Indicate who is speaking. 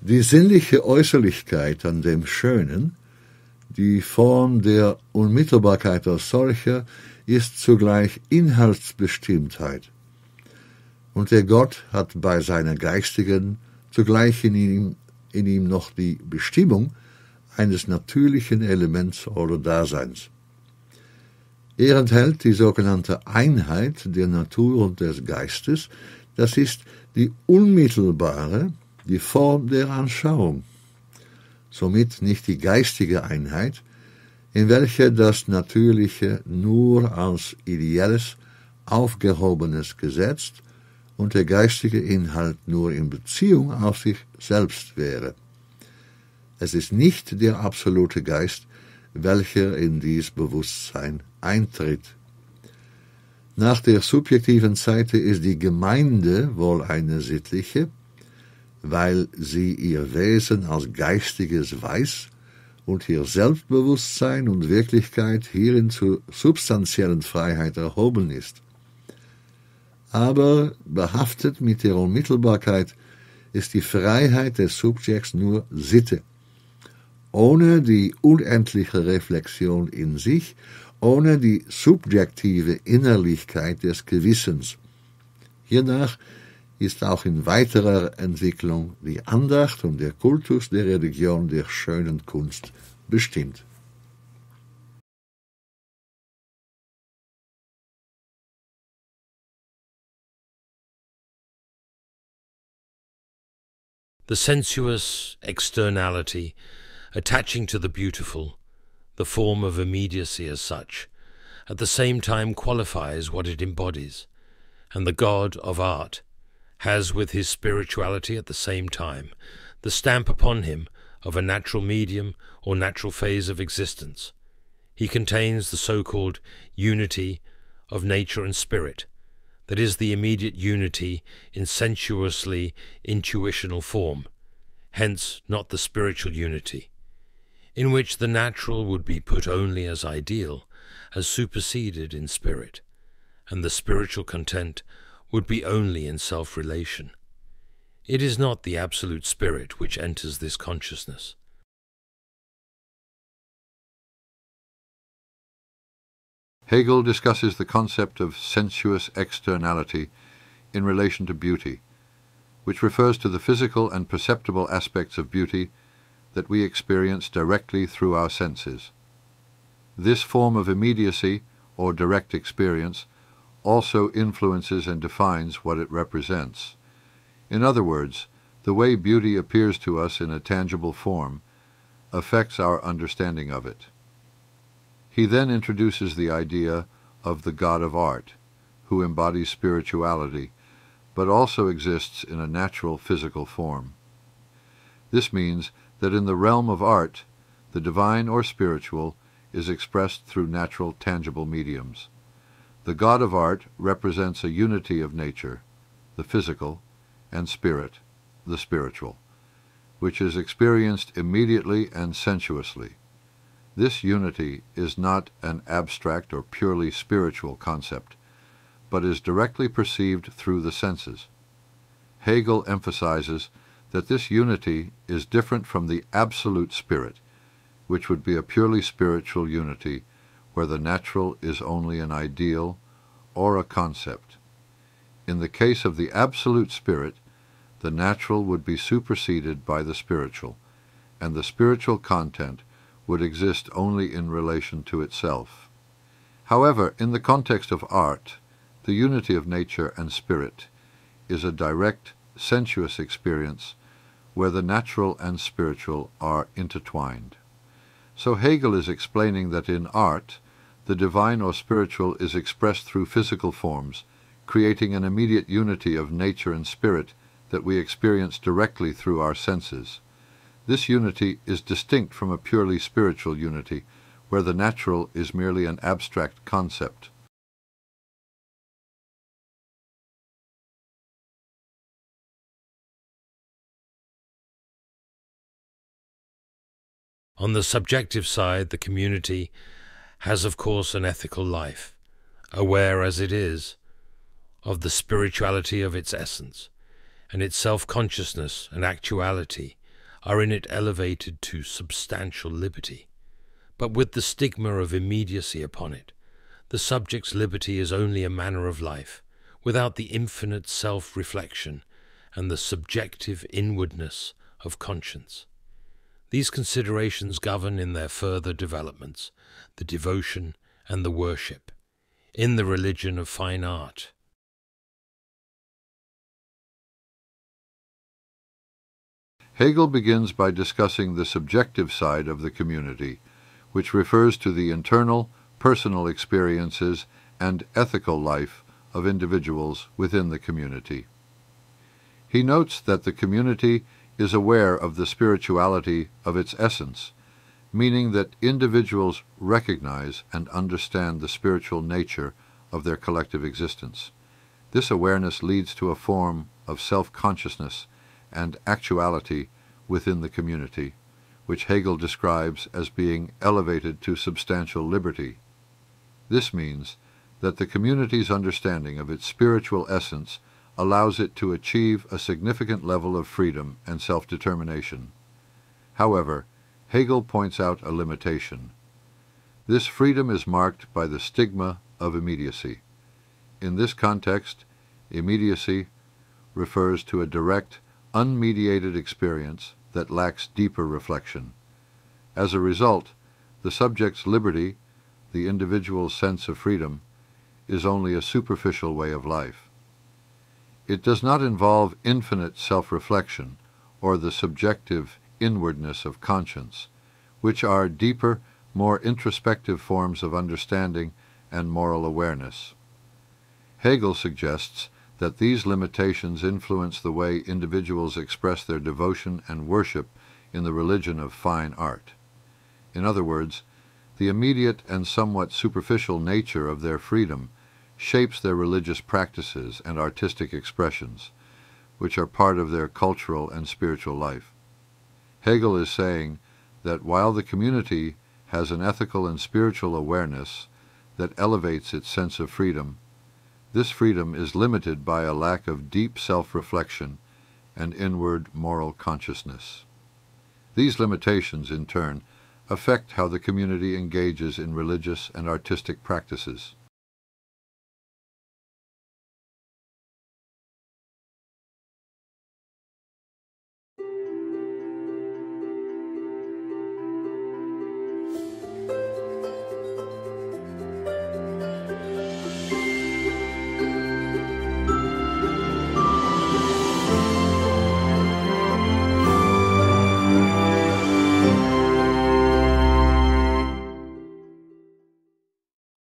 Speaker 1: Die sinnliche Äußerlichkeit an dem Schönen, die Form der Unmittelbarkeit als solcher, ist zugleich Inhaltsbestimmtheit. Und der Gott hat bei seiner geistigen zugleich in ihm noch die Bestimmung eines natürlichen Elements oder Daseins. Er enthält die sogenannte Einheit der Natur und des Geistes, das ist die unmittelbare, die Form der Anschauung, somit nicht die geistige Einheit, in welcher das Natürliche nur als ideelles, aufgehobenes Gesetz und der geistige Inhalt nur in Beziehung auf sich selbst wäre. Es ist nicht der absolute Geist, welcher in dies Bewusstsein eintritt. Nach der subjektiven Seite ist die Gemeinde wohl eine sittliche, weil sie ihr Wesen als Geistiges weiß und ihr Selbstbewusstsein und Wirklichkeit hierin zur substanziellen Freiheit erhoben ist. Aber behaftet mit der Unmittelbarkeit ist die Freiheit des Subjekts nur Sitte, ohne die unendliche Reflexion in sich, ohne die subjektive Innerlichkeit des Gewissens. Hiernach ist auch in weiterer Entwicklung die Andacht und der Kultus der Religion der schönen Kunst bestimmt.
Speaker 2: The sensuous externality, attaching to the beautiful, the form of immediacy as such, at the same time qualifies what it embodies, and the God of art has with his spirituality at the same time the stamp upon him of a natural medium or natural phase of existence. He contains the so-called unity of nature and spirit, that is the immediate unity in sensuously intuitional form, hence not the spiritual unity, in which the natural would be put only as ideal, as superseded in spirit, and the spiritual content would be only in self-relation. It is not the absolute spirit which enters this consciousness.
Speaker 3: Hegel discusses the concept of sensuous externality in relation to beauty, which refers to the physical and perceptible aspects of beauty that we experience directly through our senses. This form of immediacy, or direct experience, also influences and defines what it represents. In other words, the way beauty appears to us in a tangible form affects our understanding of it. He then introduces the idea of the God of art, who embodies spirituality, but also exists in a natural physical form. This means that in the realm of art, the divine or spiritual is expressed through natural tangible mediums. The God of art represents a unity of nature, the physical, and spirit, the spiritual, which is experienced immediately and sensuously. This unity is not an abstract or purely spiritual concept, but is directly perceived through the senses. Hegel emphasizes that this unity is different from the absolute spirit, which would be a purely spiritual unity where the natural is only an ideal or a concept. In the case of the absolute spirit, the natural would be superseded by the spiritual, and the spiritual content would exist only in relation to itself. However, in the context of art, the unity of nature and spirit is a direct, sensuous experience where the natural and spiritual are intertwined. So Hegel is explaining that in art, the divine or spiritual is expressed through physical forms, creating an immediate unity of nature and spirit that we experience directly through our senses. This unity is distinct from a purely spiritual unity, where the natural is merely an abstract concept.
Speaker 2: On the subjective side, the community has of course an ethical life, aware as it is of the spirituality of its essence, and its self-consciousness and actuality are in it elevated to substantial liberty, but with the stigma of immediacy upon it. The subject's liberty is only a manner of life, without the infinite self-reflection and the subjective inwardness of conscience. These considerations govern in their further developments the devotion and the worship, in the religion of fine art.
Speaker 3: Hegel begins by discussing the subjective side of the community, which refers to the internal, personal experiences and ethical life of individuals within the community. He notes that the community is aware of the spirituality of its essence, meaning that individuals recognize and understand the spiritual nature of their collective existence. This awareness leads to a form of self-consciousness and actuality within the community, which Hegel describes as being elevated to substantial liberty. This means that the community's understanding of its spiritual essence allows it to achieve a significant level of freedom and self-determination. However, Hegel points out a limitation. This freedom is marked by the stigma of immediacy. In this context, immediacy refers to a direct, unmediated experience that lacks deeper reflection. As a result, the subject's liberty, the individual's sense of freedom, is only a superficial way of life. It does not involve infinite self-reflection or the subjective inwardness of conscience, which are deeper, more introspective forms of understanding and moral awareness. Hegel suggests that these limitations influence the way individuals express their devotion and worship in the religion of fine art. In other words, the immediate and somewhat superficial nature of their freedom shapes their religious practices and artistic expressions, which are part of their cultural and spiritual life. Hegel is saying that while the community has an ethical and spiritual awareness that elevates its sense of freedom, this freedom is limited by a lack of deep self-reflection and inward moral consciousness. These limitations, in turn, affect how the community engages in religious and artistic practices.